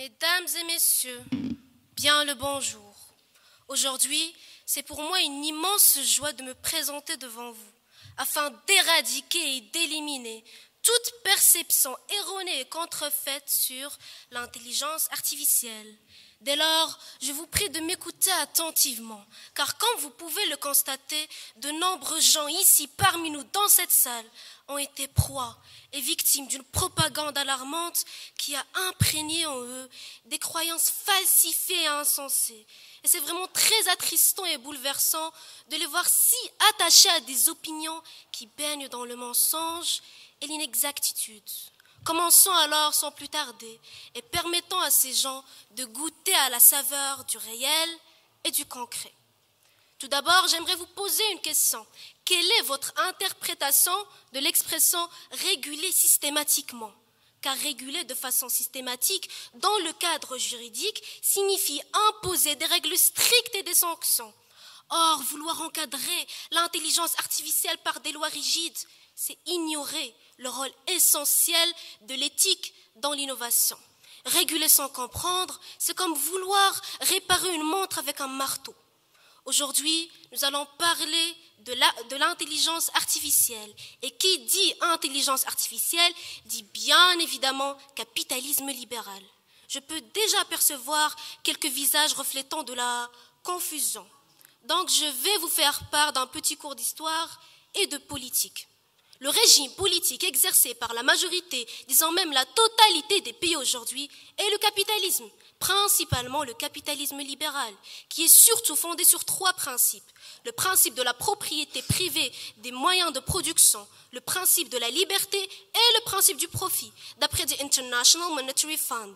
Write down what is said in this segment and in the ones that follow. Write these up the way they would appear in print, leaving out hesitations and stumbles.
Mesdames et messieurs, bien le bonjour. Aujourd'hui, c'est pour moi une immense joie de me présenter devant vous, afin d'éradiquer et d'éliminer toute perception erronée et contrefaite sur l'intelligence artificielle. Dès lors, je vous prie de m'écouter attentivement, car comme vous pouvez le constater, de nombreux gens ici parmi nous dans cette salle ont été proies et victimes d'une propagande alarmante qui a imprégné en eux des croyances falsifiées et insensées. Et c'est vraiment très attristant et bouleversant de les voir si attachés à des opinions qui baignent dans le mensonge et l'inexactitude. Commençons alors sans plus tarder et permettons à ces gens de goûter à la saveur du réel et du concret. Tout d'abord, j'aimerais vous poser une question. Quelle est votre interprétation de l'expression « réguler systématiquement » ? Car réguler de façon systématique dans le cadre juridique signifie imposer des règles strictes et des sanctions. Or, vouloir encadrer l'intelligence artificielle par des lois rigides, c'est ignorer le rôle essentiel de l'éthique dans l'innovation. Réguler sans comprendre, c'est comme vouloir réparer une montre avec un marteau. Aujourd'hui, nous allons parler de l'intelligence artificielle. Et qui dit intelligence artificielle dit bien évidemment capitalisme libéral. Je peux déjà apercevoir quelques visages reflétant de la confusion. Donc je vais vous faire part d'un petit cours d'histoire et de politique. Le régime politique exercé par la majorité, disons même la totalité des pays aujourd'hui, est le capitalisme, principalement le capitalisme libéral, qui est surtout fondé sur trois principes. Le principe de la propriété privée des moyens de production, le principe de la liberté et le principe du profit, d'après the International Monetary Fund.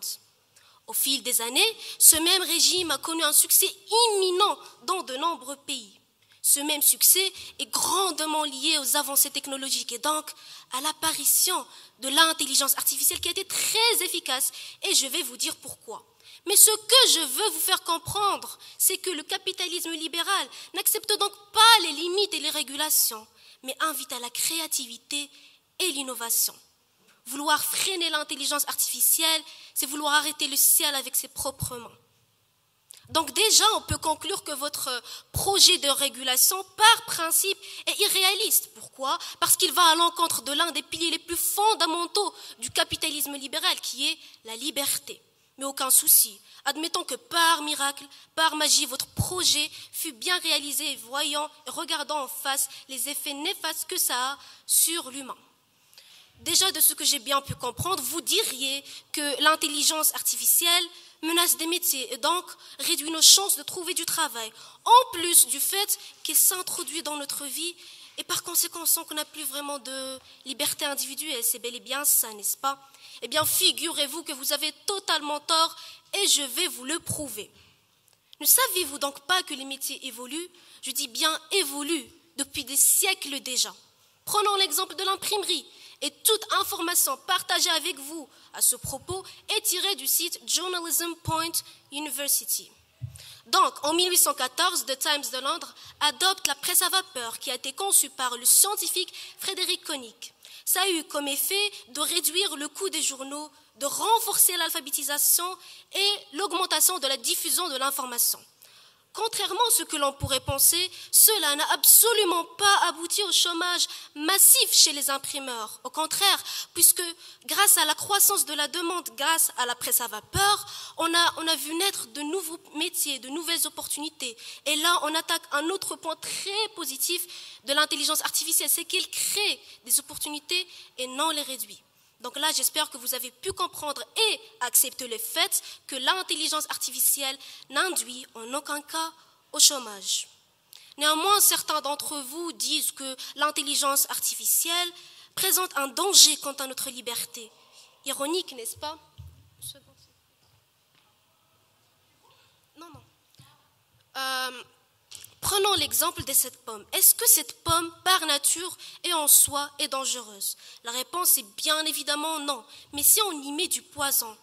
Au fil des années, ce même régime a connu un succès imminent dans de nombreux pays. Ce même succès est grandement lié aux avancées technologiques et donc à l'apparition de l'intelligence artificielle qui a été très efficace et je vais vous dire pourquoi. Mais ce que je veux vous faire comprendre, c'est que le capitalisme libéral n'accepte donc pas les limites et les régulations, mais invite à la créativité et l'innovation. Vouloir freiner l'intelligence artificielle, c'est vouloir arrêter le ciel avec ses propres mains. Donc déjà, on peut conclure que votre projet de régulation, par principe, est irréaliste. Pourquoi ? Parce qu'il va à l'encontre de l'un des piliers les plus fondamentaux du capitalisme libéral, qui est la liberté. Mais aucun souci. Admettons que par miracle, par magie, votre projet fut bien réalisé, voyant et regardant en face les effets néfastes que ça a sur l'humain. Déjà, de ce que j'ai bien pu comprendre, vous diriez que l'intelligence artificielle menace des métiers et donc réduit nos chances de trouver du travail, en plus du fait qu'il s'introduit dans notre vie et par conséquent on sent qu'on n'a plus vraiment de liberté individuelle. C'est bel et bien ça, n'est-ce pas ? Eh bien, figurez-vous que vous avez totalement tort et je vais vous le prouver. Ne saviez-vous donc pas que les métiers évoluent ? Je dis bien évoluent depuis des siècles déjà. Prenons l'exemple de l'imprimerie. Et toute information partagée avec vous à ce propos est tirée du site journalism.university. Donc, en 1814, The Times de Londres adopte la presse à vapeur qui a été conçue par le scientifique Frédéric Koenig. Ça a eu comme effet de réduire le coût des journaux, de renforcer l'alphabétisation et l'augmentation de la diffusion de l'information. Contrairement à ce que l'on pourrait penser, cela n'a absolument pas abouti au chômage massif chez les imprimeurs. Au contraire, puisque grâce à la croissance de la demande, grâce à la presse à vapeur, on a vu naître de nouveaux métiers, de nouvelles opportunités. Et là, on attaque un autre point très positif de l'intelligence artificielle, c'est qu'elle crée des opportunités et non les réduit. Donc là, j'espère que vous avez pu comprendre et accepter le fait que l'intelligence artificielle n'induit en aucun cas au chômage. Néanmoins, certains d'entre vous disent que l'intelligence artificielle présente un danger quant à notre liberté. Ironique, n'est-ce pas ? Non. Prenons l'exemple de cette pomme. Est-ce que cette pomme, par nature et en soi, est dangereuse ? La réponse est bien évidemment non. Mais si on y met du poison,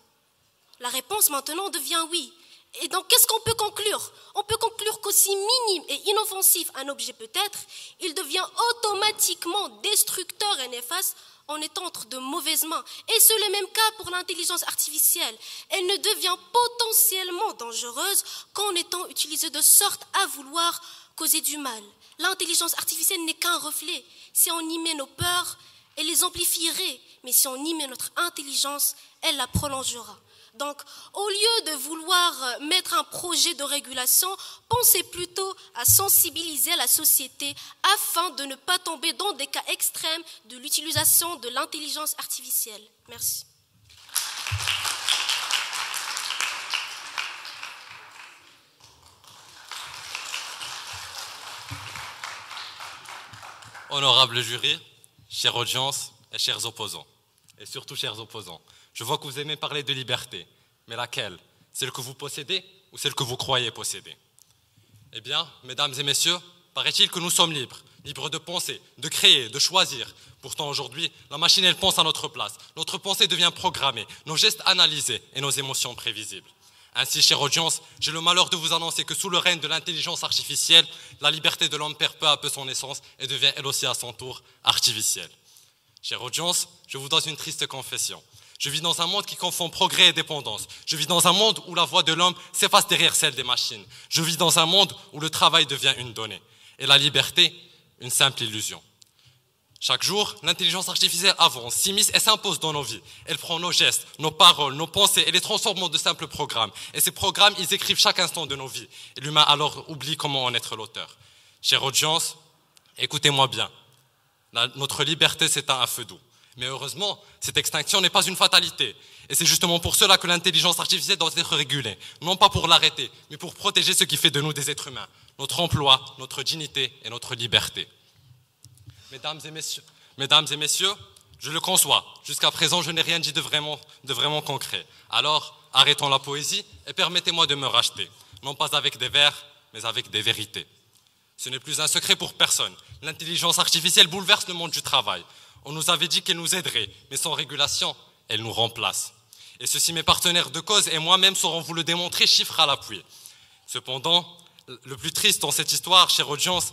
la réponse maintenant devient oui. Et donc, qu'est-ce qu'on peut conclure ? On peut conclure qu'aussi minime et inoffensif un objet peut être, il devient automatiquement destructeur et néfaste en étant entre de mauvaises mains. Et c'est le même cas pour l'intelligence artificielle. Elle ne devient potentiellement dangereuse qu'en étant utilisée de sorte à vouloir causer du mal. L'intelligence artificielle n'est qu'un reflet. Si on y met nos peurs, elle les amplifierait. Mais si on y met notre intelligence, elle la prolongera. Donc, au lieu de vouloir mettre un projet de régulation, pensez plutôt à sensibiliser la société afin de ne pas tomber dans des cas extrêmes de l'utilisation de l'intelligence artificielle. Merci. Honorable jury, chère audience et chers opposants, et surtout chers opposants, je vois que vous aimez parler de liberté, mais laquelle? Celle que vous possédez ou celle que vous croyez posséder? Eh bien, mesdames et messieurs, paraît-il que nous sommes libres, libres de penser, de créer, de choisir. Pourtant aujourd'hui, la machine elle pense à notre place, notre pensée devient programmée, nos gestes analysés et nos émotions prévisibles. Ainsi, chère audience, j'ai le malheur de vous annoncer que sous le règne de l'intelligence artificielle, la liberté de l'homme perd peu à peu son essence et devient elle aussi à son tour artificielle. Chère audience, je vous donne une triste confession. Je vis dans un monde qui confond progrès et dépendance. Je vis dans un monde où la voix de l'homme s'efface derrière celle des machines. Je vis dans un monde où le travail devient une donnée et la liberté, une simple illusion. Chaque jour, l'intelligence artificielle avance, s'immisce et s'impose dans nos vies. Elle prend nos gestes, nos paroles, nos pensées et les transforme en de simples programmes. Et ces programmes, ils écrivent chaque instant de nos vies. Et l'humain alors oublie comment en être l'auteur. Chère audience, écoutez-moi bien. Notre liberté s'éteint à feu doux. Mais heureusement, cette extinction n'est pas une fatalité. Et c'est justement pour cela que l'intelligence artificielle doit être régulée. Non pas pour l'arrêter, mais pour protéger ce qui fait de nous des êtres humains. Notre emploi, notre dignité et notre liberté. Mesdames et messieurs, je le conçois. Jusqu'à présent, je n'ai rien dit de vraiment concret. Alors, arrêtons la poésie et permettez-moi de me racheter. Non pas avec des vers, mais avec des vérités. Ce n'est plus un secret pour personne. L'intelligence artificielle bouleverse le monde du travail. On nous avait dit qu'elle nous aiderait, mais sans régulation, elle nous remplace. Et ceci, mes partenaires de cause et moi-même saurons vous le démontrer, chiffres à l'appui. Cependant, le plus triste dans cette histoire, chère audience,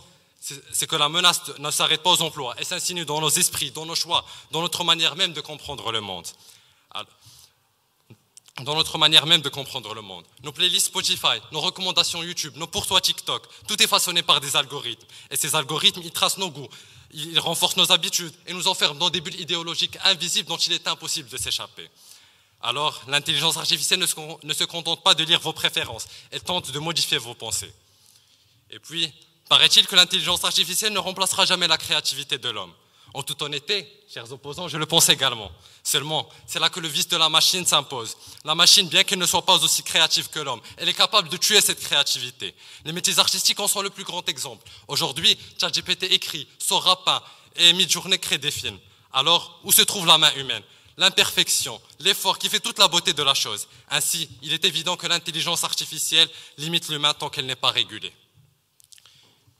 c'est que la menace ne s'arrête pas aux emplois. Elle s'insinue dans nos esprits, dans nos choix, dans notre manière même de comprendre le monde. Nos playlists Spotify, nos recommandations YouTube, nos pourtois TikTok, tout est façonné par des algorithmes. Et ces algorithmes, ils tracent nos goûts, ils renforcent nos habitudes et nous enferment dans des bulles idéologiques invisibles dont il est impossible de s'échapper. Alors, l'intelligence artificielle ne se contente pas de lire vos préférences, elle tente de modifier vos pensées. Et puis, paraît-il que l'intelligence artificielle ne remplacera jamais la créativité de l'homme. En toute honnêteté, chers opposants, je le pense également. Seulement, c'est là que le vice de la machine s'impose. La machine, bien qu'elle ne soit pas aussi créative que l'homme, elle est capable de tuer cette créativité. Les métiers artistiques en sont le plus grand exemple. Aujourd'hui, ChatGPT écrit, sort peint et Midjourney crée des films. Alors, où se trouve la main humaine? L'imperfection, l'effort qui fait toute la beauté de la chose. Ainsi, il est évident que l'intelligence artificielle limite l'humain tant qu'elle n'est pas régulée.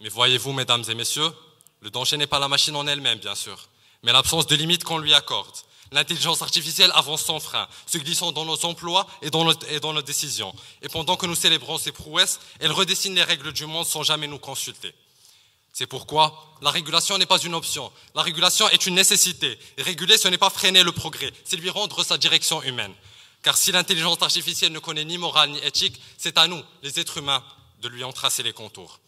Mais voyez-vous, mesdames et messieurs, le danger n'est pas la machine en elle-même, bien sûr, mais l'absence de limites qu'on lui accorde. L'intelligence artificielle avance sans frein, se glissant dans nos emplois et dans nos décisions. Et pendant que nous célébrons ses prouesses, elle redessine les règles du monde sans jamais nous consulter. C'est pourquoi la régulation n'est pas une option. La régulation est une nécessité. Et réguler, ce n'est pas freiner le progrès, c'est lui rendre sa direction humaine. Car si l'intelligence artificielle ne connaît ni morale ni éthique, c'est à nous, les êtres humains, de lui en tracer les contours.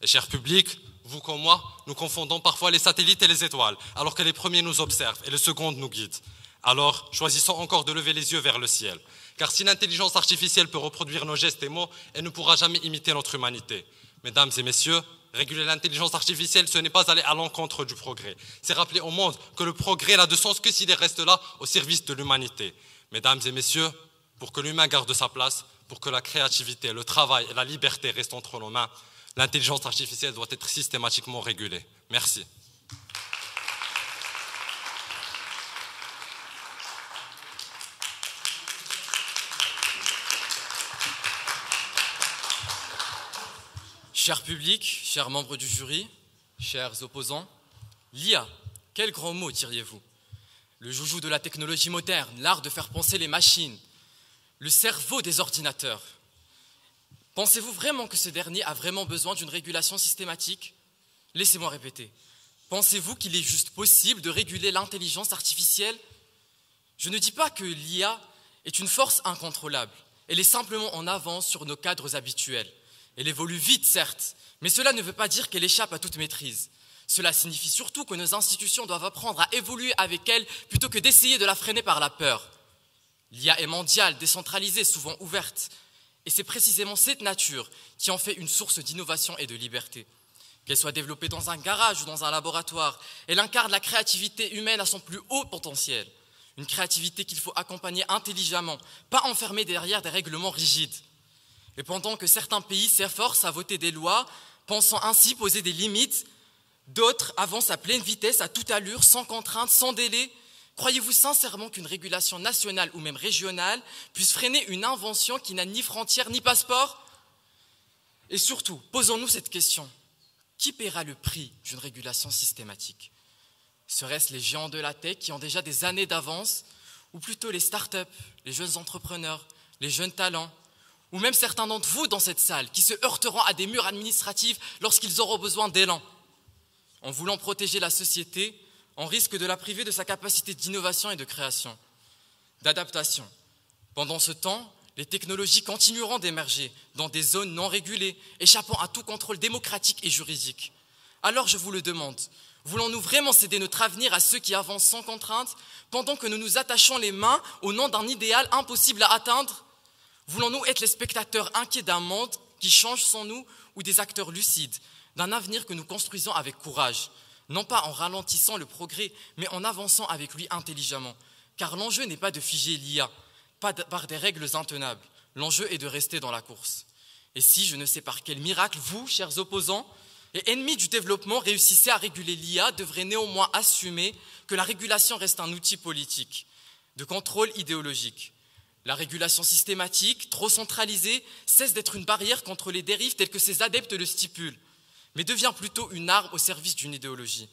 Et cher public, vous comme moi, nous confondons parfois les satellites et les étoiles, alors que les premiers nous observent et les secondes nous guident. Alors, choisissons encore de lever les yeux vers le ciel. Car si l'intelligence artificielle peut reproduire nos gestes et mots, elle ne pourra jamais imiter notre humanité. Mesdames et messieurs, réguler l'intelligence artificielle, ce n'est pas aller à l'encontre du progrès. C'est rappeler au monde que le progrès n'a de sens que s'il reste là au service de l'humanité. Mesdames et messieurs, pour que l'humain garde sa place, pour que la créativité, le travail et la liberté restent entre nos mains, l'intelligence artificielle doit être systématiquement régulée. Merci. Cher public, chers membres du jury, chers opposants, l'IA, quel grand mot diriez-vous? Le joujou de la technologie moderne, l'art de faire penser les machines, le cerveau des ordinateurs. Pensez-vous vraiment que ce dernier a vraiment besoin d'une régulation systématique? Laissez-moi répéter. Pensez-vous qu'il est juste possible de réguler l'intelligence artificielle? Je ne dis pas que l'IA est une force incontrôlable. Elle est simplement en avance sur nos cadres habituels. Elle évolue vite, certes, mais cela ne veut pas dire qu'elle échappe à toute maîtrise. Cela signifie surtout que nos institutions doivent apprendre à évoluer avec elle plutôt que d'essayer de la freiner par la peur. L'IA est mondiale, décentralisée, souvent ouverte. Et c'est précisément cette nature qui en fait une source d'innovation et de liberté. Qu'elle soit développée dans un garage ou dans un laboratoire, elle incarne la créativité humaine à son plus haut potentiel. Une créativité qu'il faut accompagner intelligemment, pas enfermer derrière des règlements rigides. Et pendant que certains pays s'efforcent à voter des lois, pensant ainsi poser des limites, d'autres avancent à pleine vitesse, à toute allure, sans contrainte, sans délai. Croyez-vous sincèrement qu'une régulation nationale ou même régionale puisse freiner une invention qui n'a ni frontières ni passeport? Et surtout, posons-nous cette question. Qui paiera le prix d'une régulation systématique? Serait-ce les géants de la tech qui ont déjà des années d'avance, ou plutôt les start-up, les jeunes entrepreneurs, les jeunes talents, ou même certains d'entre vous dans cette salle qui se heurteront à des murs administratifs lorsqu'ils auront besoin d'élan? En voulant protéger la société, on risque de la priver de sa capacité d'innovation et de création, d'adaptation. Pendant ce temps, les technologies continueront d'émerger dans des zones non régulées, échappant à tout contrôle démocratique et juridique. Alors je vous le demande, voulons-nous vraiment céder notre avenir à ceux qui avancent sans contrainte, pendant que nous nous attachons les mains au nom d'un idéal impossible à atteindre? Voulons-nous être les spectateurs inquiets d'un monde qui change sans nous, ou des acteurs lucides d'un avenir que nous construisons avec courage, non pas en ralentissant le progrès, mais en avançant avec lui intelligemment? Car l'enjeu n'est pas de figer l'IA, pas par des règles intenables. L'enjeu est de rester dans la course. Et si, je ne sais par quel miracle, vous, chers opposants, et ennemis du développement, réussissez à réguler l'IA, devrez néanmoins assumer que la régulation reste un outil politique, de contrôle idéologique. La régulation systématique, trop centralisée, cesse d'être une barrière contre les dérives telles que ses adeptes le stipulent, mais devient plutôt une arme au service d'une idéologie.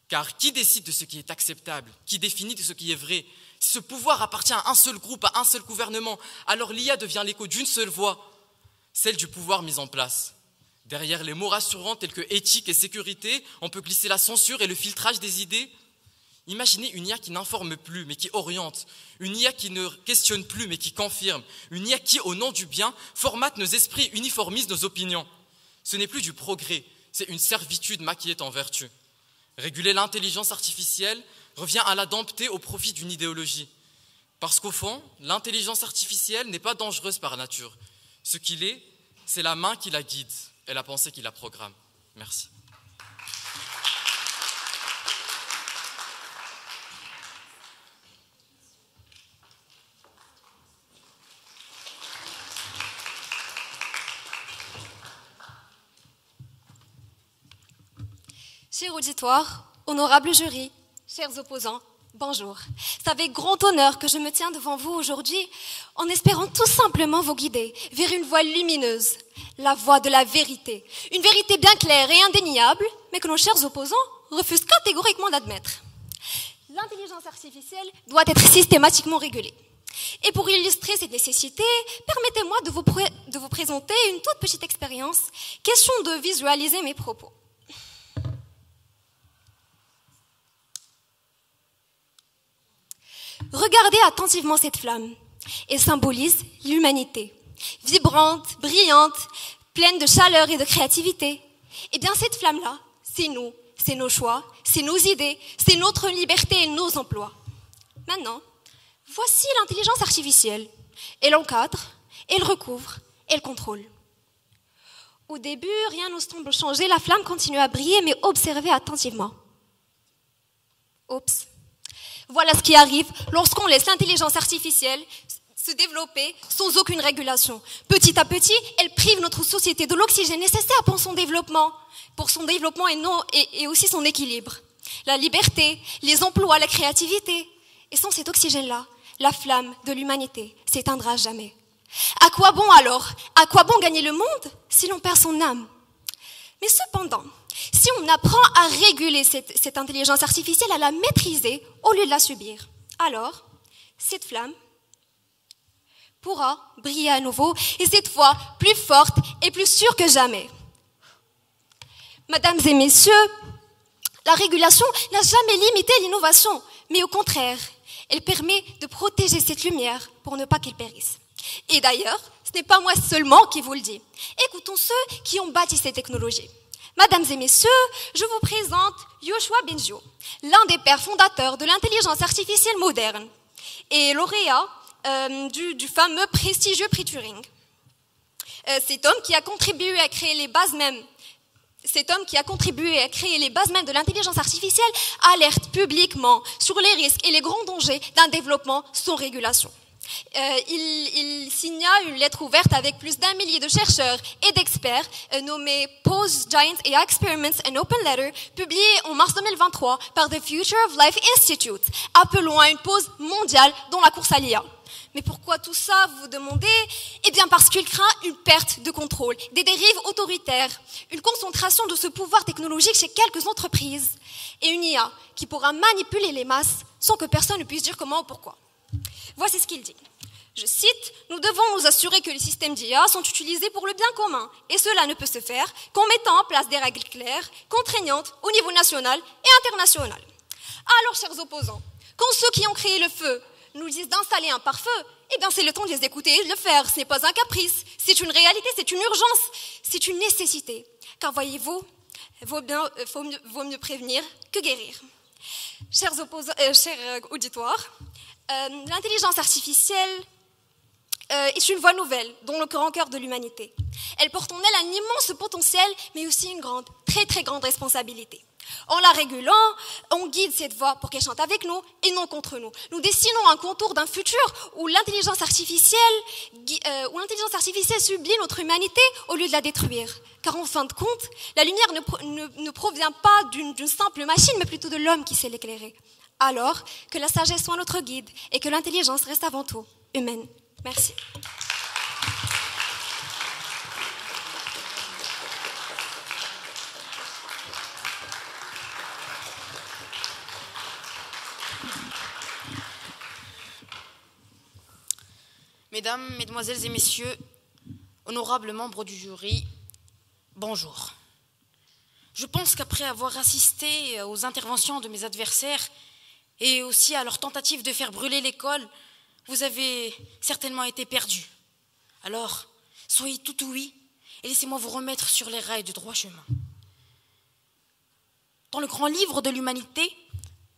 Car qui décide de ce qui est acceptable? Qui définit de ce qui est vrai? Si ce pouvoir appartient à un seul groupe, à un seul gouvernement, alors l'IA devient l'écho d'une seule voix, celle du pouvoir mis en place. Derrière les mots rassurants tels que éthique et sécurité, on peut glisser la censure et le filtrage des idées. Imaginez une IA qui n'informe plus mais qui oriente, une IA qui ne questionne plus mais qui confirme, une IA qui, au nom du bien, formate nos esprits, uniformise nos opinions. Ce n'est plus du progrès, c'est une servitude maquillée en vertu. Réguler l'intelligence artificielle revient à la dompter au profit d'une idéologie. Parce qu'au fond, l'intelligence artificielle n'est pas dangereuse par nature. Ce qu'il est, c'est la main qui la guide et la pensée qui la programme. Merci. Cher auditoire, honorable jury, chers opposants, bonjour. C'est avec grand honneur que je me tiens devant vous aujourd'hui en espérant tout simplement vous guider vers une voie lumineuse, la voie de la vérité. Une vérité bien claire et indéniable, mais que nos chers opposants refusent catégoriquement d'admettre. L'intelligence artificielle doit être systématiquement régulée. Et pour illustrer cette nécessité, permettez-moi de vous présenter une toute petite expérience, question de visualiser mes propos. Regardez attentivement cette flamme. Elle symbolise l'humanité. Vibrante, brillante, pleine de chaleur et de créativité. Eh bien, cette flamme-là, c'est nous, c'est nos choix, c'est nos idées, c'est notre liberté et nos emplois. Maintenant, voici l'intelligence artificielle. Elle encadre, elle recouvre, elle contrôle. Au début, rien ne semble changer, la flamme continue à briller, mais observez attentivement. Oups. Voilà ce qui arrive lorsqu'on laisse l'intelligence artificielle se développer sans aucune régulation. Petit à petit, elle prive notre société de l'oxygène nécessaire pour son développement et aussi son équilibre. La liberté, les emplois, la créativité. Et sans cet oxygène-là, la flamme de l'humanité s'éteindra jamais. À quoi bon alors? À quoi bon gagner le monde si l'on perd son âme? Mais cependant, si on apprend à réguler cette intelligence artificielle, à la maîtriser au lieu de la subir, alors cette flamme pourra briller à nouveau et cette fois plus forte et plus sûre que jamais. Mesdames et messieurs, La régulation n'a jamais limité l'innovation, mais au contraire, elle permet de protéger cette lumière pour ne pas qu'elle périsse. Et d'ailleurs, ce n'est pas moi seulement qui vous le dis. Écoutons ceux qui ont bâti ces technologies. Mesdames et messieurs, je vous présente Yoshua Bengio, l'un des pères fondateurs de l'intelligence artificielle moderne et lauréat du fameux prestigieux prix Turing. Cet homme qui a contribué à créer les bases même de l'intelligence artificielle alerte publiquement sur les risques et les grands dangers d'un développement sans régulation. Il signa une lettre ouverte avec plus d'1 millier de chercheurs et d'experts nommée Pose, Giants et Experiments, an Open Letter, publiée en mars 2023 par The Future of Life Institute, appelant à une pause mondiale dans la course à l'IA. Mais pourquoi tout ça, vous vous demandez? Eh bien parce qu'il craint une perte de contrôle, des dérives autoritaires, une concentration de ce pouvoir technologique chez quelques entreprises et une IA qui pourra manipuler les masses sans que personne ne puisse dire comment ou pourquoi. Voici ce qu'il dit. Je cite, « Nous devons nous assurer que les systèmes d'IA sont utilisés pour le bien commun et cela ne peut se faire qu'en mettant en place des règles claires, contraignantes au niveau national et international. » Alors, chers opposants, quand ceux qui ont créé le feu nous disent d'installer un pare-feu, eh bien c'est le temps de les écouter et de le faire. Ce n'est pas un caprice, c'est une réalité, c'est une urgence, c'est une nécessité. Car voyez-vous, vaut mieux prévenir que guérir. Chers auditoires, l'intelligence artificielle est une voie nouvelle dans le grand cœur de l'humanité. Elle porte en elle un immense potentiel, mais aussi une grande, très très grande responsabilité. En la régulant, on guide cette voie pour qu'elle chante avec nous et non contre nous. Nous dessinons un contour d'un futur où l'intelligence artificielle sublit notre humanité au lieu de la détruire. Car en fin de compte, la lumière ne provient pas d'une simple machine, mais plutôt de l'homme qui sait l'éclairer. Alors, que la sagesse soit notre guide et que l'intelligence reste avant tout humaine. Merci. Mesdames, Mesdemoiselles et Messieurs, honorables membres du jury, bonjour. Je pense qu'après avoir assisté aux interventions de mes adversaires et aussi à leur tentative de faire brûler l'école, vous avez certainement été perdus. Alors, soyez tout ouïs et laissez-moi vous remettre sur les rails du droit chemin. Dans le grand livre de l'humanité,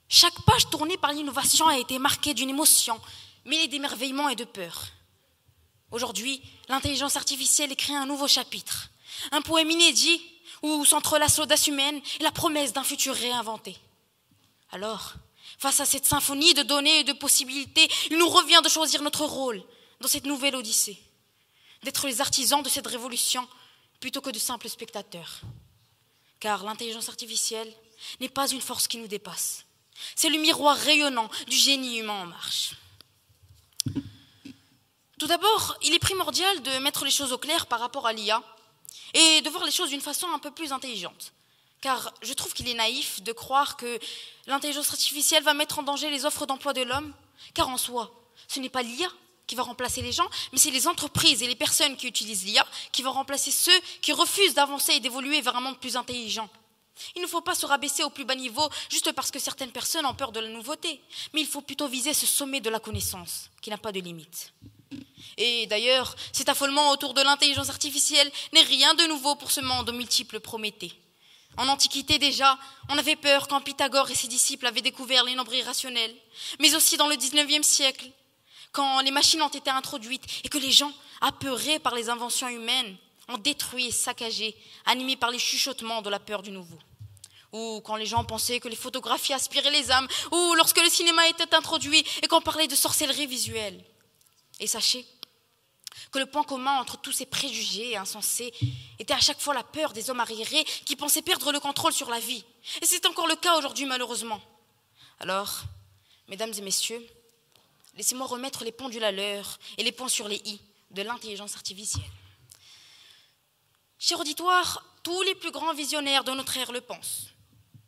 chaque page tournée par l'innovation a été marquée d'une émotion, mêlée d'émerveillement et de peur. Aujourd'hui, l'intelligence artificielle écrit un nouveau chapitre, un poème inédit où s'entrelacent l'audace humaine et la promesse d'un futur réinventé. Alors, face à cette symphonie de données et de possibilités, il nous revient de choisir notre rôle dans cette nouvelle odyssée, d'être les artisans de cette révolution plutôt que de simples spectateurs. Car l'intelligence artificielle n'est pas une force qui nous dépasse. C'est le miroir rayonnant du génie humain en marche. Tout d'abord, il est primordial de mettre les choses au clair par rapport à l'IA et de voir les choses d'une façon un peu plus intelligente. Car je trouve qu'il est naïf de croire que l'intelligence artificielle va mettre en danger les offres d'emploi de l'homme, car en soi, ce n'est pas l'IA qui va remplacer les gens, mais c'est les entreprises et les personnes qui utilisent l'IA qui vont remplacer ceux qui refusent d'avancer et d'évoluer vers un monde plus intelligent. Il ne faut pas se rabaisser au plus bas niveau juste parce que certaines personnes ont peur de la nouveauté, mais il faut plutôt viser ce sommet de la connaissance qui n'a pas de limite. Et d'ailleurs, cet affolement autour de l'intelligence artificielle n'est rien de nouveau pour ce monde aux multiples Prométhées. En Antiquité déjà, on avait peur quand Pythagore et ses disciples avaient découvert les nombres irrationnels, mais aussi dans le 19e siècle, quand les machines ont été introduites et que les gens, apeurés par les inventions humaines, ont détruit et saccagé, animés par les chuchotements de la peur du nouveau. Ou quand les gens pensaient que les photographies aspiraient les âmes, ou lorsque le cinéma était introduit et qu'on parlait de sorcellerie visuelle. Et sachez que le point commun entre tous ces préjugés insensés était à chaque fois la peur des hommes arriérés qui pensaient perdre le contrôle sur la vie. Et c'est encore le cas aujourd'hui, malheureusement. Alors, mesdames et messieurs, laissez-moi remettre les pendules à l'heure et les points sur les i de l'intelligence artificielle. Cher auditoire, tous les plus grands visionnaires de notre ère le pensent.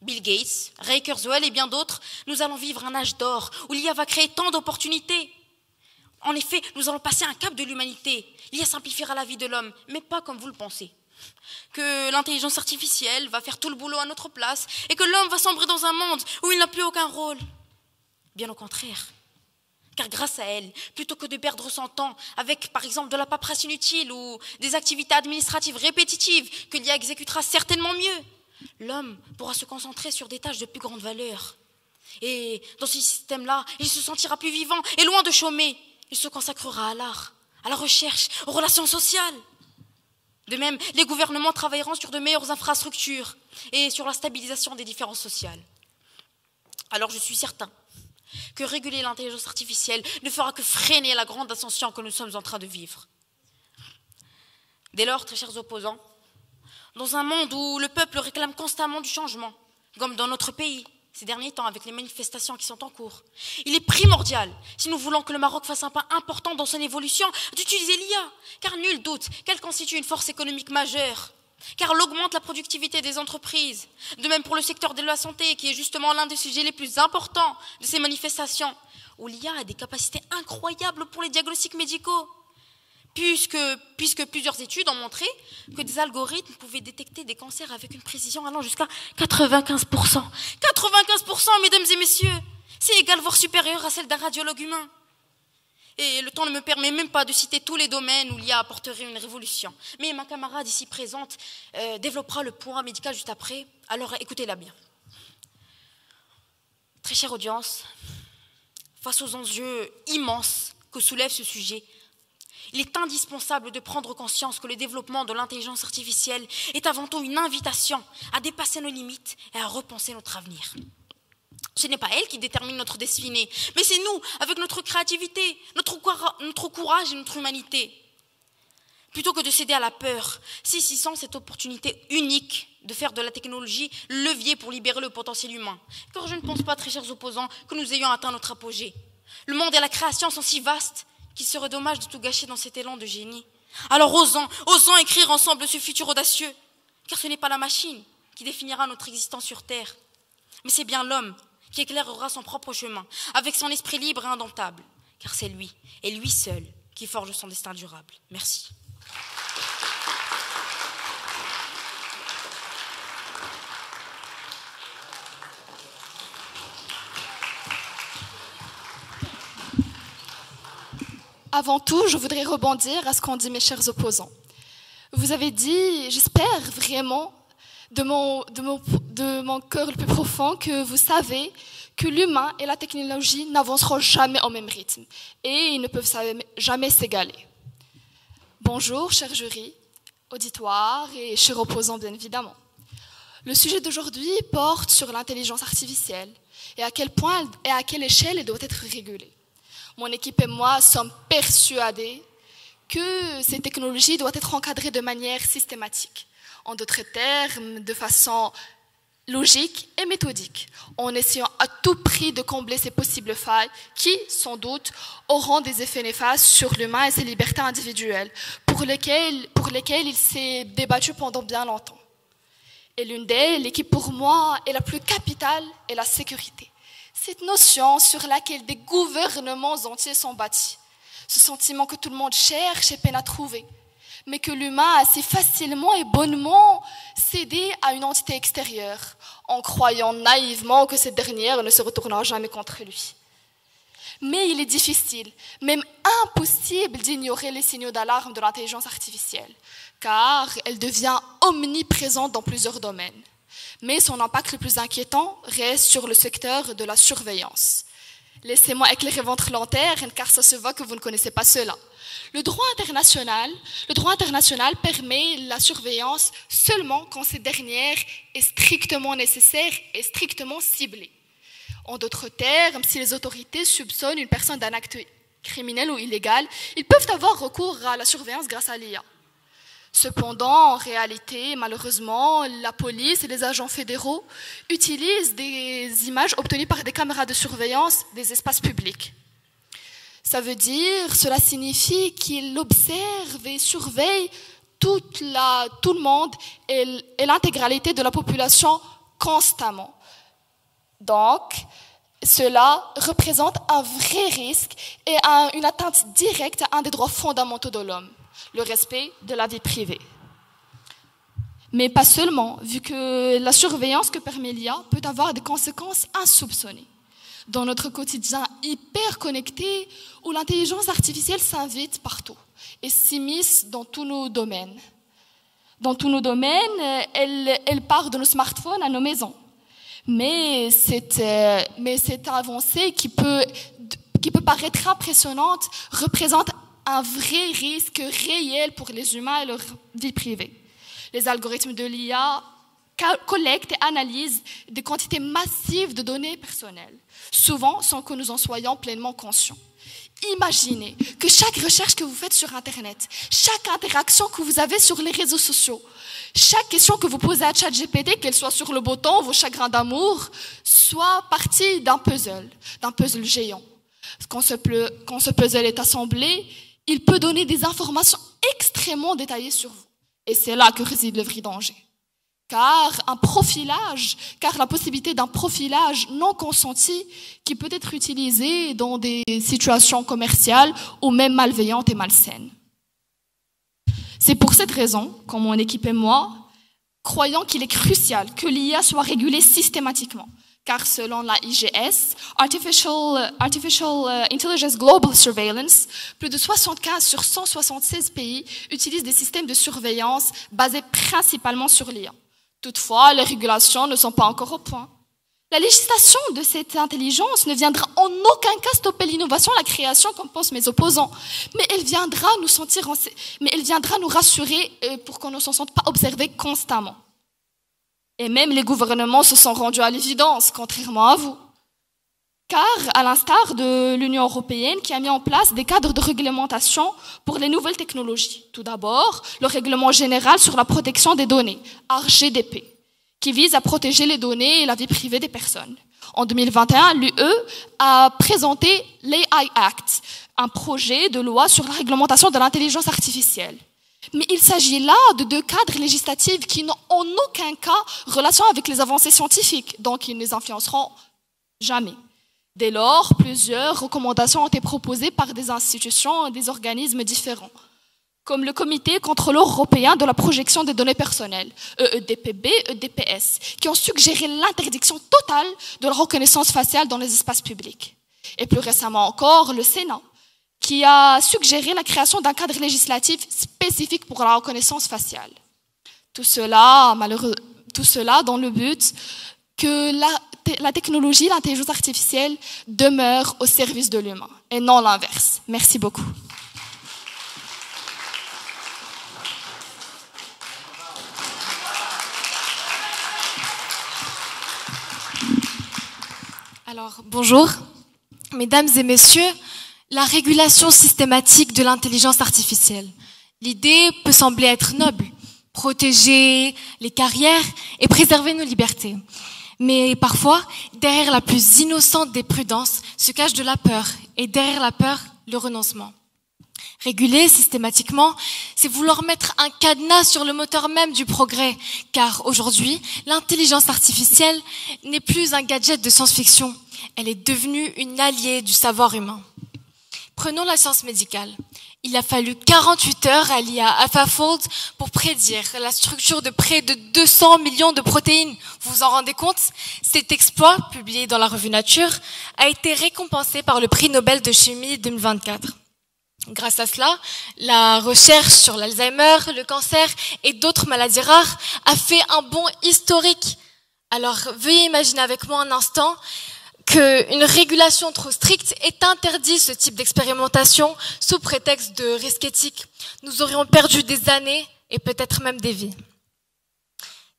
Bill Gates, Ray Kurzweil et bien d'autres, nous allons vivre un âge d'or où l'IA va créer tant d'opportunités. En effet, nous allons passer un cap de l'humanité. L'IA simplifiera la vie de l'homme, mais pas comme vous le pensez. que l'intelligence artificielle va faire tout le boulot à notre place et que l'homme va sombrer dans un monde où il n'a plus aucun rôle. Bien au contraire. Car grâce à elle, plutôt que de perdre son temps avec, par exemple, de la paperasse inutile ou des activités administratives répétitives que l'IA exécutera certainement mieux, l'homme pourra se concentrer sur des tâches de plus grande valeur. Et dans ce système-là, il se sentira plus vivant et loin de chômer. Il se consacrera à l'art, à la recherche, aux relations sociales. De même, les gouvernements travailleront sur de meilleures infrastructures et sur la stabilisation des différences sociales. Alors je suis certain que réguler l'intelligence artificielle ne fera que freiner la grande ascension que nous sommes en train de vivre. Dès lors, très chers opposants, dans un monde où le peuple réclame constamment du changement, comme dans notre pays, ces derniers temps avec les manifestations qui sont en cours, il est primordial, si nous voulons que le Maroc fasse un pas important dans son évolution, d'utiliser l'IA, car nul doute qu'elle constitue une force économique majeure, car elle augmente la productivité des entreprises. De même pour le secteur de la santé, qui est justement l'un des sujets les plus importants de ces manifestations, où l'IA a des capacités incroyables pour les diagnostics médicaux, puisque plusieurs études ont montré que des algorithmes pouvaient détecter des cancers avec une précision allant jusqu'à 95%. 95%, mesdames et messieurs, c'est égal, voire supérieur à celle d'un radiologue humain. Et le temps ne me permet même pas de citer tous les domaines où l'IA apporterait une révolution. Mais ma camarade ici présente développera le point médical juste après, alors écoutez-la bien. Très chère audience, face aux enjeux immenses que soulève ce sujet, il est indispensable de prendre conscience que le développement de l'intelligence artificielle est avant tout une invitation à dépasser nos limites et à repenser notre avenir. Ce n'est pas elle qui détermine notre destinée, mais c'est nous, avec notre créativité, notre courage et notre humanité. Plutôt que de céder à la peur, saisissons cette opportunité unique de faire de la technologie levier pour libérer le potentiel humain. Car je ne pense pas, très chers opposants, que nous ayons atteint notre apogée. Le monde et la création sont si vastes qu'il serait dommage de tout gâcher dans cet élan de génie. Alors osons écrire ensemble ce futur audacieux, car ce n'est pas la machine qui définira notre existence sur Terre, mais c'est bien l'homme qui éclairera son propre chemin, avec son esprit libre et indomptable, car c'est lui, et lui seul, qui forge son destin durable. Merci. Avant tout, je voudrais rebondir à ce qu'ont dit mes chers opposants. Vous avez dit, j'espère vraiment, de mon cœur le plus profond, que vous savez que l'humain et la technologie n'avanceront jamais au même rythme et ils ne peuvent jamais s'égaler. Bonjour, chers jurys, auditoires et chers opposants, bien évidemment. Le sujet d'aujourd'hui porte sur l'intelligence artificielle et à quel point et à quelle échelle elle doit être régulée. Mon équipe et moi sommes persuadés que ces technologies doivent être encadrées de manière systématique. En d'autres termes, de façon logique et méthodique, en essayant à tout prix de combler ces possibles failles qui, sans doute, auront des effets néfastes sur l'humain et ses libertés individuelles, pour lesquelles il s'est débattu pendant bien longtemps. Et l'une d'elles, et qui pour moi est la plus capitale, est la sécurité. Cette notion sur laquelle des gouvernements entiers sont bâtis. Ce sentiment que tout le monde cherche et peine à trouver, mais que l'humain a si facilement et bonnement cédé à une entité extérieure, en croyant naïvement que cette dernière ne se retournera jamais contre lui. Mais il est difficile, même impossible d'ignorer les signaux d'alarme de l'intelligence artificielle, car elle devient omniprésente dans plusieurs domaines. Mais son impact le plus inquiétant reste sur le secteur de la surveillance. Laissez-moi éclairer votre lanterne, car ça se voit que vous ne connaissez pas cela. Le droit international permet la surveillance seulement quand cette dernière est strictement nécessaire et strictement ciblée. En d'autres termes, si les autorités soupçonnent une personne d'un acte criminel ou illégal, ils peuvent avoir recours à la surveillance grâce à l'IA. Cependant, en réalité, malheureusement, la police et les agents fédéraux utilisent des images obtenues par des caméras de surveillance des espaces publics. Cela signifie qu'ils observent et surveillent tout le monde et l'intégralité de la population constamment. Donc, cela représente un vrai risque et une atteinte directe à un des droits fondamentaux de l'homme, le respect de la vie privée. Mais pas seulement, vu que la surveillance que permet l'IA peut avoir des conséquences insoupçonnées. Dans notre quotidien hyper connecté, où l'intelligence artificielle s'invite partout et s'immisce dans tous nos domaines. Dans tous nos domaines, elle part de nos smartphones à nos maisons. Mais cette avancée qui peut paraître impressionnante représente un vrai risque réel pour les humains et leur vie privée. Les algorithmes de l'IA collectent et analysent des quantités massives de données personnelles, souvent sans que nous en soyons pleinement conscients. Imaginez que chaque recherche que vous faites sur Internet, chaque interaction que vous avez sur les réseaux sociaux, chaque question que vous posez à ChatGPT, qu'elle soit sur le beau temps, vos chagrins d'amour, soit partie d'un puzzle géant. Quand ce puzzle est assemblé, il peut donner des informations extrêmement détaillées sur vous. Et c'est là que réside le vrai danger. Car la possibilité d'un profilage non consenti qui peut être utilisé dans des situations commerciales ou même malveillantes et malsaines. C'est pour cette raison, comme mon équipe et moi, croyons qu'il est crucial que l'IA soit régulée systématiquement. Car selon la IGS, Artificial Intelligence Global Surveillance, plus de 75 sur 176 pays utilisent des systèmes de surveillance basés principalement sur l'IA. Toutefois, les régulations ne sont pas encore au point. La législation de cette intelligence ne viendra en aucun cas stopper l'innovation, la création, comme pensent mes opposants. Mais elle viendra nous rassurer pour qu'on ne s'en sente pas observés constamment. Et même les gouvernements se sont rendus à l'évidence, contrairement à vous. Car, à l'instar de l'Union européenne qui a mis en place des cadres de réglementation pour les nouvelles technologies. Tout d'abord, le règlement général sur la protection des données, RGDP, qui vise à protéger les données et la vie privée des personnes. En 2021, l'UE a présenté l'AI Act, un projet de loi sur la réglementation de l'intelligence artificielle. Mais il s'agit là de deux cadres législatifs qui n'ont en aucun cas relation avec les avancées scientifiques, donc ils ne les influenceront jamais. Dès lors, plusieurs recommandations ont été proposées par des institutions et des organismes différents, comme le Comité contrôleur européen de la protection des données personnelles, EEDPB, EDPS, qui ont suggéré l'interdiction totale de la reconnaissance faciale dans les espaces publics. Et plus récemment encore, le Sénat, qui a suggéré la création d'un cadre législatif spécifique pour la reconnaissance faciale. Tout cela dans le but que la technologie, l'intelligence artificielle demeure au service de l'humain et non l'inverse. Merci beaucoup. Alors, bonjour, mesdames et messieurs. La régulation systématique de l'intelligence artificielle. L'idée peut sembler être noble, protéger les carrières et préserver nos libertés. Mais parfois, derrière la plus innocente des prudences se cache de la peur, et derrière la peur, le renoncement. Réguler systématiquement, c'est vouloir mettre un cadenas sur le moteur même du progrès, car aujourd'hui, l'intelligence artificielle n'est plus un gadget de science-fiction, elle est devenue une alliée du savoir humain. Prenons la science médicale. Il a fallu 48 heures à l'IA AlphaFold pour prédire la structure de près de 200 millions de protéines. Vous vous en rendez compte? Cet exploit, publié dans la revue Nature, a été récompensé par le prix Nobel de chimie 2024. Grâce à cela, la recherche sur l'Alzheimer, le cancer et d'autres maladies rares a fait un bond historique. Alors, veuillez imaginer avec moi un instant qu'une régulation trop stricte ait interdit ce type d'expérimentation sous prétexte de risque éthique. Nous aurions perdu des années et peut-être même des vies.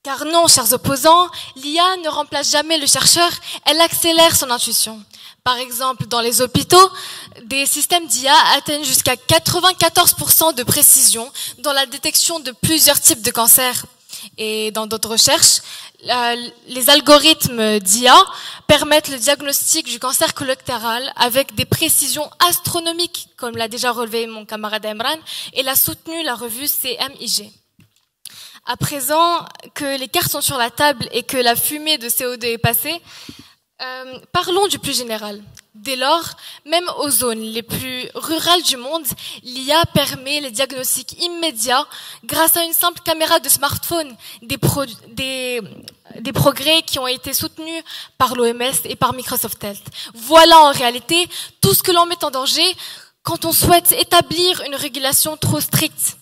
Car non, chers opposants, l'IA ne remplace jamais le chercheur, elle accélère son intuition. Par exemple, dans les hôpitaux, des systèmes d'IA atteignent jusqu'à 94% de précision dans la détection de plusieurs types de cancers. Et dans d'autres recherches, les algorithmes d'IA permettent le diagnostic du cancer colorectal avec des précisions astronomiques, comme l'a déjà relevé mon camarade Emran, et l'a soutenu la revue CMIG. À présent que les cartes sont sur la table et que la fumée de CO2 est passée, parlons du plus général. Dès lors, même aux zones les plus rurales du monde, l'IA permet les diagnostics immédiats grâce à une simple caméra de smartphone, des progrès qui ont été soutenus par l'OMS et par Microsoft Health. Voilà en réalité tout ce que l'on met en danger quand on souhaite établir une régulation trop stricte.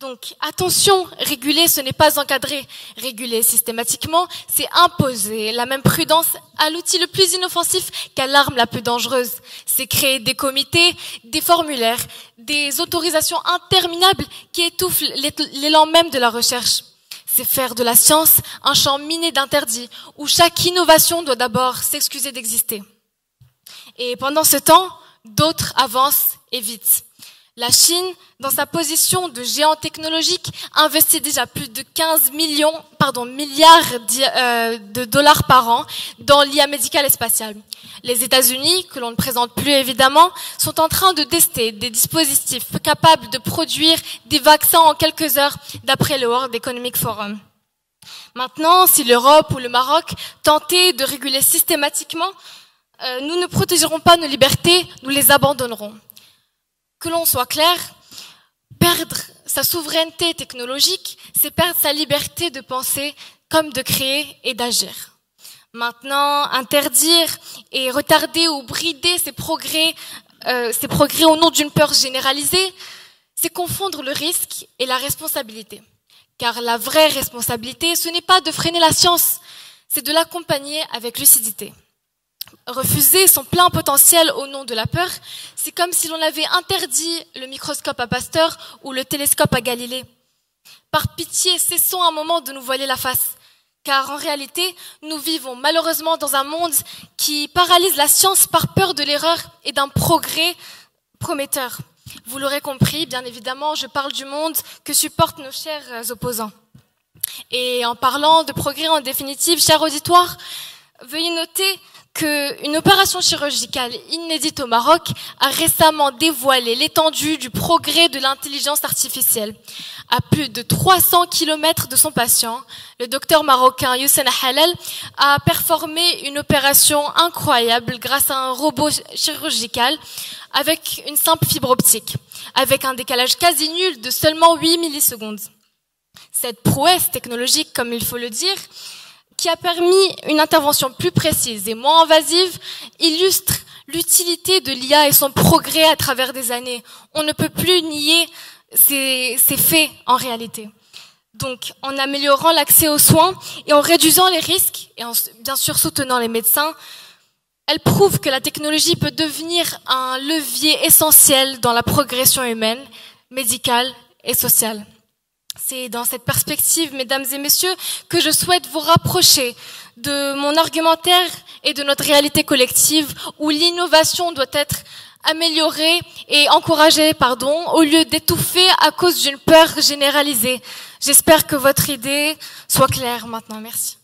Donc, attention, réguler, ce n'est pas encadrer. Réguler systématiquement, c'est imposer la même prudence à l'outil le plus inoffensif qu'à l'arme la plus dangereuse. C'est créer des comités, des formulaires, des autorisations interminables qui étouffent l'élan même de la recherche. C'est faire de la science un champ miné d'interdits, où chaque innovation doit d'abord s'excuser d'exister. Et pendant ce temps, d'autres avancent et vite. La Chine, dans sa position de géant technologique, investit déjà plus de 15 milliards de dollars par an dans l'IA médicale et spatiale. Les États-Unis, que l'on ne présente plus évidemment, sont en train de tester des dispositifs capables de produire des vaccins en quelques heures, d'après le World Economic Forum. Maintenant, si l'Europe ou le Maroc tentaient de réguler systématiquement, nous ne protégerons pas nos libertés, nous les abandonnerons. Que l'on soit clair, perdre sa souveraineté technologique, c'est perdre sa liberté de penser comme de créer et d'agir. Maintenant, interdire et retarder ou brider ces progrès au nom d'une peur généralisée, c'est confondre le risque et la responsabilité. Car la vraie responsabilité, ce n'est pas de freiner la science, c'est de l'accompagner avec lucidité. Refuser son plein potentiel au nom de la peur, c'est comme si l'on avait interdit le microscope à Pasteur ou le télescope à Galilée. Par pitié, cessons un moment de nous voiler la face, car en réalité, nous vivons malheureusement dans un monde qui paralyse la science par peur de l'erreur et d'un progrès prometteur. Vous l'aurez compris, bien évidemment, je parle du monde que supportent nos chers opposants. Et en parlant de progrès en définitive, cher auditoire, veuillez noter qu'une opération chirurgicale inédite au Maroc a récemment dévoilé l'étendue du progrès de l'intelligence artificielle. À plus de 300 km de son patient, le docteur marocain Youssef Halal a performé une opération incroyable grâce à un robot chirurgical avec une simple fibre optique, avec un décalage quasi nul de seulement 8 millisecondes. Cette prouesse technologique, comme il faut le dire, qui a permis une intervention plus précise et moins invasive, illustre l'utilité de l'IA et son progrès à travers des années. On ne peut plus nier ces faits en réalité. Donc, en améliorant l'accès aux soins et en réduisant les risques, et en bien sûr soutenant les médecins, elle prouve que la technologie peut devenir un levier essentiel dans la progression humaine, médicale et sociale. C'est dans cette perspective, mesdames et messieurs, que je souhaite vous rapprocher de mon argumentaire et de notre réalité collective où l'innovation doit être améliorée et encouragée, au lieu d'étouffer à cause d'une peur généralisée. J'espère que votre idée soit claire maintenant. Merci.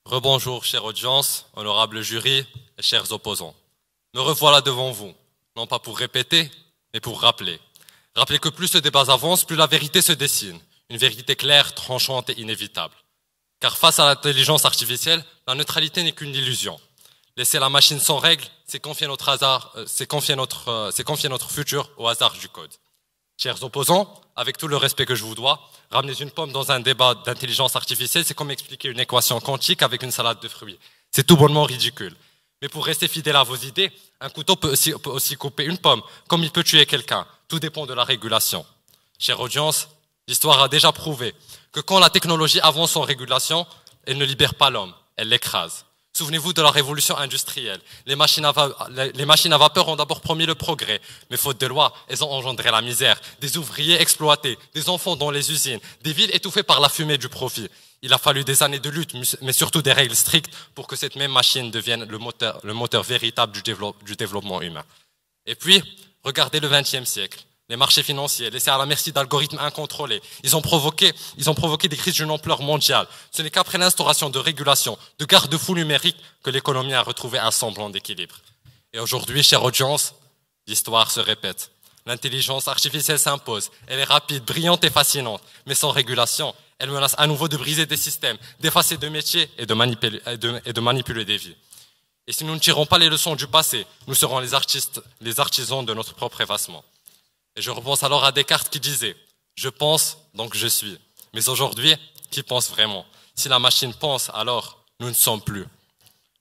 Rebonjour, chère audience, honorable jury et chers opposants. Me revoilà devant vous, non pas pour répéter, mais pour rappeler. Rappeler que plus ce débat avance, plus la vérité se dessine. Une vérité claire, tranchante et inévitable. Car face à l'intelligence artificielle, la neutralité n'est qu'une illusion. Laisser la machine sans règles, c'est confier notre futur au hasard du code. Chers opposants, avec tout le respect que je vous dois, ramener une pomme dans un débat d'intelligence artificielle, c'est comme expliquer une équation quantique avec une salade de fruits. C'est tout bonnement ridicule. Mais pour rester fidèle à vos idées, un couteau peut aussi couper une pomme, comme il peut tuer quelqu'un. Tout dépend de la régulation. Chère audience, l'histoire a déjà prouvé que quand la technologie avance sans régulation, elle ne libère pas l'homme, elle l'écrase. Souvenez-vous de la révolution industrielle. Les machines à vapeur ont d'abord promis le progrès, mais faute de loi, elles ont engendré la misère. Des ouvriers exploités, des enfants dans les usines, des villes étouffées par la fumée du profit. Il a fallu des années de lutte, mais surtout des règles strictes pour que cette même machine devienne le moteur véritable du développement humain. Et puis, regardez le XXe siècle. Les marchés financiers, laissés à la merci d'algorithmes incontrôlés, ils ont provoqué des crises d'une ampleur mondiale. Ce n'est qu'après l'instauration de régulation, de garde-fous numériques, que l'économie a retrouvé un semblant d'équilibre. Et aujourd'hui, chère audience, l'histoire se répète. L'intelligence artificielle s'impose. Elle est rapide, brillante et fascinante. Mais sans régulation, elle menace à nouveau de briser des systèmes, d'effacer des métiers et de manipuler des vies. Et si nous ne tirons pas les leçons du passé, nous serons les artisans de notre propre effacement. Et je repense alors à Descartes qui disait « Je pense, donc je suis ». Mais aujourd'hui, qui pense vraiment? Si la machine pense, alors nous ne sommes plus.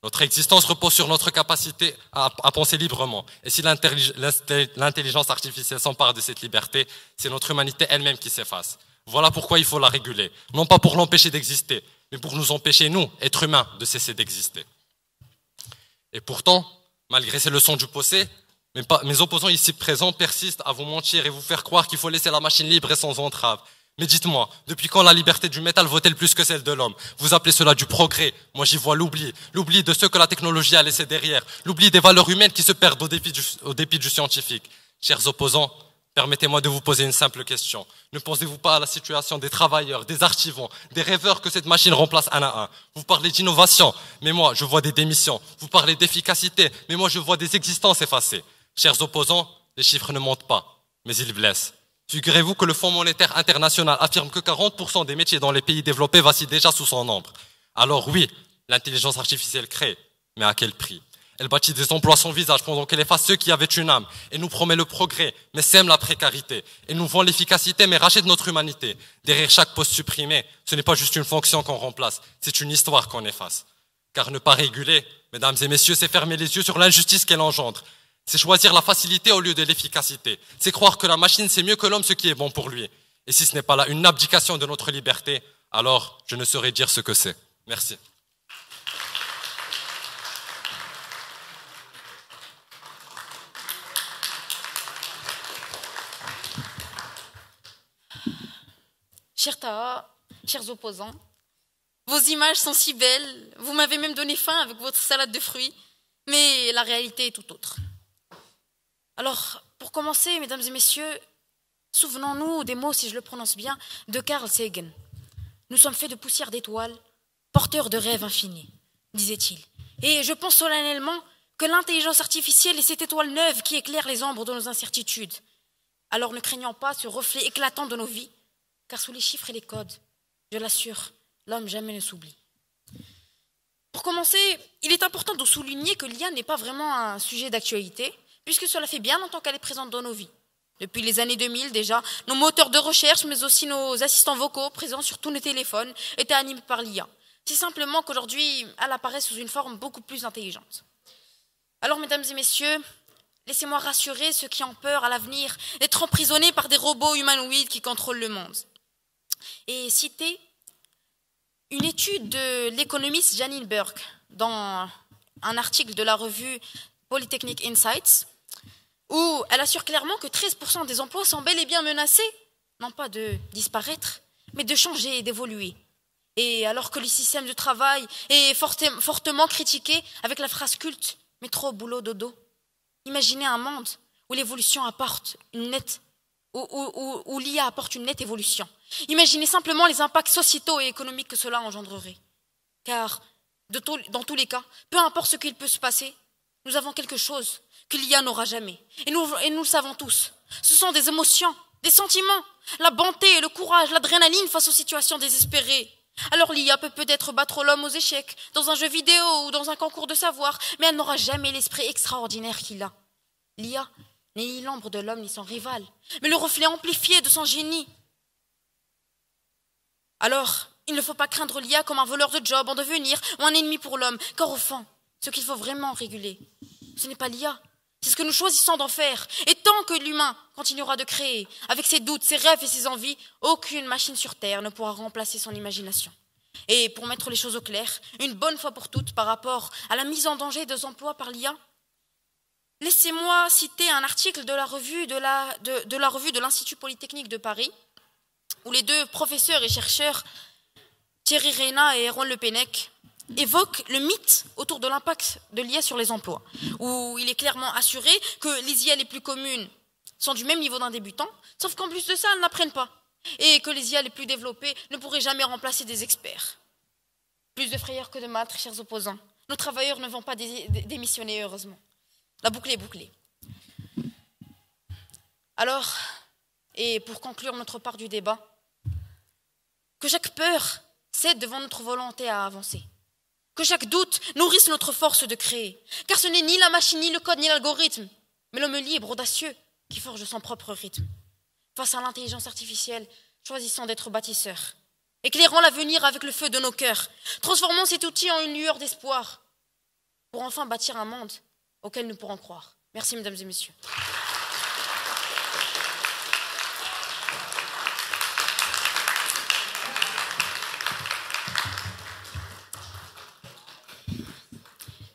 Notre existence repose sur notre capacité à penser librement. Et si l'intelligence artificielle s'empare de cette liberté, c'est notre humanité elle-même qui s'efface. Voilà pourquoi il faut la réguler. Non pas pour l'empêcher d'exister, mais pour nous empêcher, nous, êtres humains, de cesser d'exister. Et pourtant, malgré ces leçons du passé, mes opposants ici présents persistent à vous mentir et vous faire croire qu'il faut laisser la machine libre et sans entrave. Mais dites-moi, depuis quand la liberté du métal vaut-elle plus que celle de l'homme? Vous appelez cela du progrès. Moi j'y vois l'oubli. L'oubli de ce que la technologie a laissé derrière. L'oubli des valeurs humaines qui se perdent au dépit du scientifique. Chers opposants, permettez-moi de vous poser une simple question. Ne pensez-vous pas à la situation des travailleurs, des artisans, des rêveurs que cette machine remplace un à un? Vous parlez d'innovation, mais moi je vois des démissions. Vous parlez d'efficacité, mais moi je vois des existences effacées. Chers opposants, les chiffres ne montent pas, mais ils blessent. Figurez-vous que le Fonds monétaire international affirme que 40% des métiers dans les pays développés vacillent déjà sous son ombre. Alors oui, l'intelligence artificielle crée, mais à quel prix? Elle bâtit des emplois sans visage pendant qu'elle efface ceux qui avaient une âme et nous promet le progrès, mais sème la précarité. Elle nous vend l'efficacité, mais rachète notre humanité. Derrière chaque poste supprimé, ce n'est pas juste une fonction qu'on remplace, c'est une histoire qu'on efface. Car ne pas réguler, mesdames et messieurs, c'est fermer les yeux sur l'injustice qu'elle engendre. C'est choisir la facilité au lieu de l'efficacité. C'est croire que la machine sait mieux que l'homme ce qui est bon pour lui. Et si ce n'est pas là une abdication de notre liberté, alors je ne saurais dire ce que c'est. Merci. Cher Taha, chers opposants, vos images sont si belles, vous m'avez même donné faim avec votre salade de fruits, mais la réalité est tout autre. Alors, pour commencer, mesdames et messieurs, souvenons-nous des mots, si je le prononce bien, de Carl Sagan. Nous sommes faits de poussière d'étoiles, porteurs de rêves infinis, disait-il. Et je pense solennellement que l'intelligence artificielle est cette étoile neuve qui éclaire les ombres de nos incertitudes. Alors ne craignons pas ce reflet éclatant de nos vies, car sous les chiffres et les codes, je l'assure, l'homme jamais ne s'oublie. Pour commencer, il est important de souligner que l'IA n'est pas vraiment un sujet d'actualité, puisque cela fait bien longtemps qu'elle est présente dans nos vies. Depuis les années 2000 déjà, nos moteurs de recherche, mais aussi nos assistants vocaux présents sur tous nos téléphones étaient animés par l'IA. C'est simplement qu'aujourd'hui, elle apparaît sous une forme beaucoup plus intelligente. Alors, mesdames et messieurs, laissez-moi rassurer ceux qui ont peur à l'avenir d'être emprisonnés par des robots humanoïdes qui contrôlent le monde. Et citer une étude de l'économiste Janine Burke dans un article de la revue Polytechnic Insights, où elle assure clairement que 13% des emplois sont bel et bien menacés, non pas de disparaître, mais de changer et d'évoluer. Et alors que le système de travail est fortement critiqué avec la phrase culte « métro, boulot, dodo », imaginez un monde où l'évolution apporte une nette, où l'IA apporte une nette évolution. Imaginez simplement les impacts sociétaux et économiques que cela engendrerait. Car, dans tous les cas, peu importe ce qu'il peut se passer, nous avons quelque chose que l'IA n'aura jamais. Et nous le savons tous. Ce sont des émotions, des sentiments, la bonté, le courage, l'adrénaline face aux situations désespérées. Alors l'IA peut peut-être battre l'homme aux échecs, dans un jeu vidéo ou dans un concours de savoir, mais elle n'aura jamais l'esprit extraordinaire qu'il a. L'IA n'est ni l'ombre de l'homme ni son rival, mais le reflet amplifié de son génie. Alors, il ne faut pas craindre l'IA comme un voleur de job en devenir ou un ennemi pour l'homme, car au fond, ce qu'il faut vraiment réguler, ce n'est pas l'IA, c'est ce que nous choisissons d'en faire. Et tant que l'humain continuera de créer, avec ses doutes, ses rêves et ses envies, aucune machine sur Terre ne pourra remplacer son imagination. Et pour mettre les choses au clair, une bonne fois pour toutes par rapport à la mise en danger des emplois par l'IA, laissez-moi citer un article de la revue de l'Institut Polytechnique de Paris, où les deux professeurs et chercheurs, Thierry Reyna et Erwan Le Pennec, évoquent le mythe autour de l'impact de l'IA sur les emplois, où il est clairement assuré que les IA les plus communes sont du même niveau d'un débutant, sauf qu'en plus de ça, elles n'apprennent pas, et que les IA les plus développées ne pourraient jamais remplacer des experts. Plus de frayeur que de maths, chers opposants. Nos travailleurs ne vont pas démissionner, heureusement. La boucle est bouclée. Alors, et pour conclure notre part du débat, que chaque peur cède devant notre volonté à avancer. Que chaque doute nourrisse notre force de créer. Car ce n'est ni la machine, ni le code, ni l'algorithme, mais l'homme libre, audacieux, qui forge son propre rythme. Face à l'intelligence artificielle, choisissons d'être bâtisseurs. Éclairons l'avenir avec le feu de nos cœurs. Transformons cet outil en une lueur d'espoir pour enfin bâtir un monde auquel nous pourrons croire. Merci, mesdames et messieurs.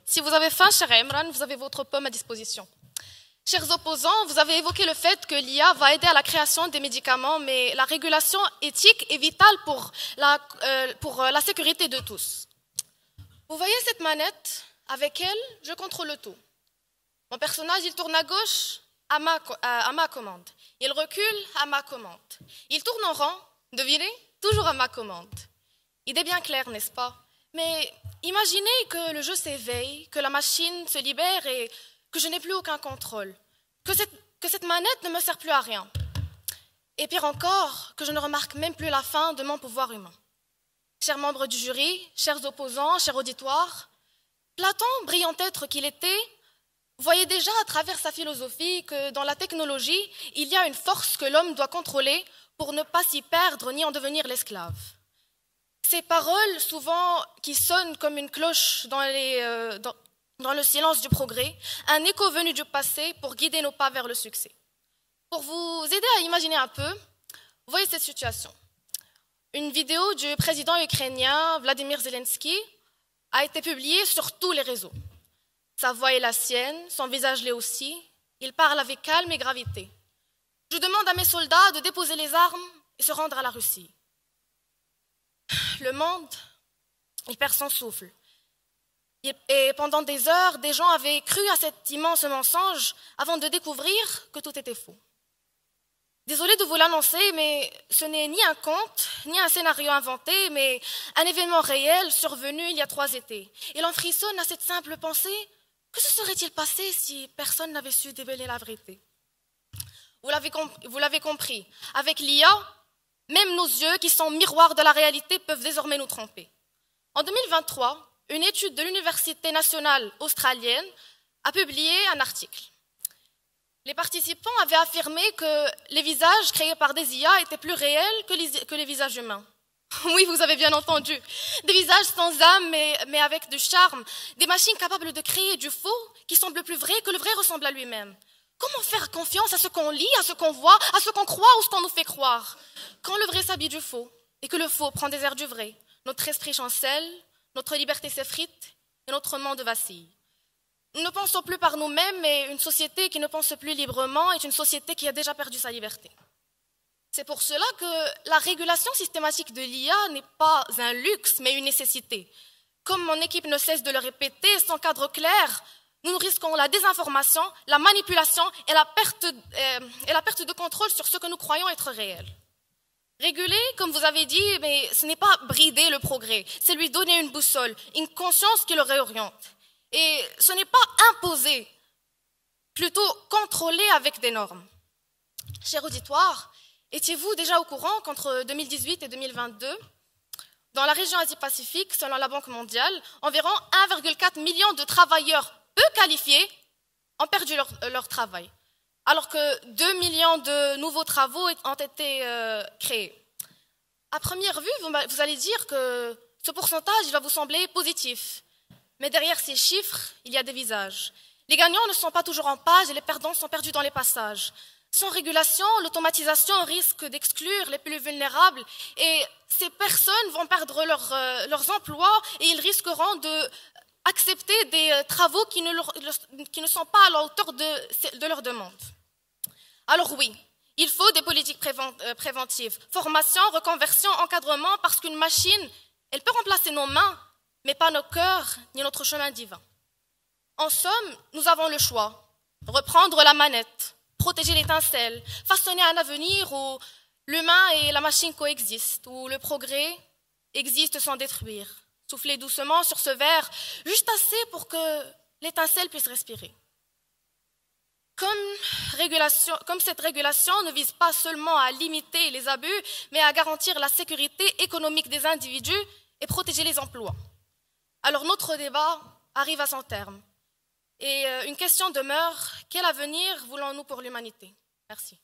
Si vous avez faim, cher Imran, vous avez votre pomme à disposition. Chers opposants, vous avez évoqué le fait que l'IA va aider à la création des médicaments, mais la régulation éthique est vitale pour la sécurité de tous. Vous voyez cette manette? Avec elle, je contrôle tout. Mon personnage, il tourne à gauche à ma commande. Il recule à ma commande. Il tourne en rond, devinez, toujours à ma commande. Idée bien claire, n'est-ce pas? Mais imaginez que le jeu s'éveille, que la machine se libère et que je n'ai plus aucun contrôle, que cette manette ne me sert plus à rien. Et pire encore, que je ne remarque même plus la fin de mon pouvoir humain. Chers membres du jury, chers opposants, chers auditoires, Platon, brillant être qu'il était, voyait déjà à travers sa philosophie que dans la technologie, il y a une force que l'homme doit contrôler pour ne pas s'y perdre ni en devenir l'esclave. Ces paroles, souvent qui sonnent comme une cloche dans le silence du progrès, un écho venu du passé pour guider nos pas vers le succès. Pour vous aider à imaginer un peu, voyez cette situation. Une vidéo du président ukrainien Vladimir Zelensky a été publiée sur tous les réseaux. Sa voix est la sienne, son visage l'est aussi. Il parle avec calme et gravité. Je demande à mes soldats de déposer les armes et se rendre à la Russie. Le monde, il perd son souffle. Et pendant des heures, des gens avaient cru à cet immense mensonge avant de découvrir que tout était faux. Désolée de vous l'annoncer, mais ce n'est ni un conte, ni un scénario inventé, mais un événement réel survenu il y a 3 étés. Et l'on frissonne à cette simple pensée, que se serait-il passé si personne n'avait su démêler la vérité? Vous l'avez compris, avec l'IA, même nos yeux, qui sont miroirs de la réalité, peuvent désormais nous tromper. En 2023, une étude de l'Université nationale australienne a publié un article. Les participants avaient affirmé que les visages créés par des IA étaient plus réels que les visages humains. Oui, vous avez bien entendu. Des visages sans âme, mais avec du charme. Des machines capables de créer du faux qui semble plus vrai que le vrai ressemble à lui-même. Comment faire confiance à ce qu'on lit, à ce qu'on voit, à ce qu'on croit ou ce qu'on nous fait croire? Quand le vrai s'habille du faux et que le faux prend des airs du vrai, notre esprit chancelle, notre liberté s'effrite et notre monde vacille. Nous ne pensons plus par nous-mêmes, mais une société qui ne pense plus librement est une société qui a déjà perdu sa liberté. C'est pour cela que la régulation systématique de l'IA n'est pas un luxe, mais une nécessité. Comme mon équipe ne cesse de le répéter, sans cadre clair, nous risquons la désinformation, la manipulation et la perte de contrôle sur ce que nous croyons être réel. Réguler, comme vous avez dit, mais ce n'est pas brider le progrès, c'est lui donner une boussole, une conscience qui le réoriente. Et ce n'est pas imposer, plutôt contrôler avec des normes. Cher auditoire, étiez-vous déjà au courant qu'entre 2018 et 2022, dans la région Asie-Pacifique, selon la Banque mondiale, environ 1,4 million de travailleurs peu qualifiés ont perdu leur travail, alors que 2 millions de nouveaux travaux ont été créés. À première vue, vous allez dire que ce pourcentage va vous sembler positif. Mais derrière ces chiffres, il y a des visages. Les gagnants ne sont pas toujours en page et les perdants sont perdus dans les passages. Sans régulation, l'automatisation risque d'exclure les plus vulnérables et ces personnes vont perdre leurs emplois et ils risqueront d'accepter des travaux qui ne sont pas à la hauteur de leurs demandes. Alors oui, il faut des politiques préventives, formation, reconversion, encadrement, parce qu'une machine, elle peut remplacer nos mains, mais pas nos cœurs ni notre chemin divin. En somme, nous avons le choix. Reprendre la manette, protéger l'étincelle, façonner un avenir où l'humain et la machine coexistent, où le progrès existe sans détruire. Souffler doucement sur ce verre, juste assez pour que l'étincelle puisse respirer. Comme cette régulation ne vise pas seulement à limiter les abus, mais à garantir la sécurité économique des individus et protéger les emplois. Alors notre débat arrive à son terme. Et une question demeure, quel avenir voulons-nous pour l'humanité? Merci.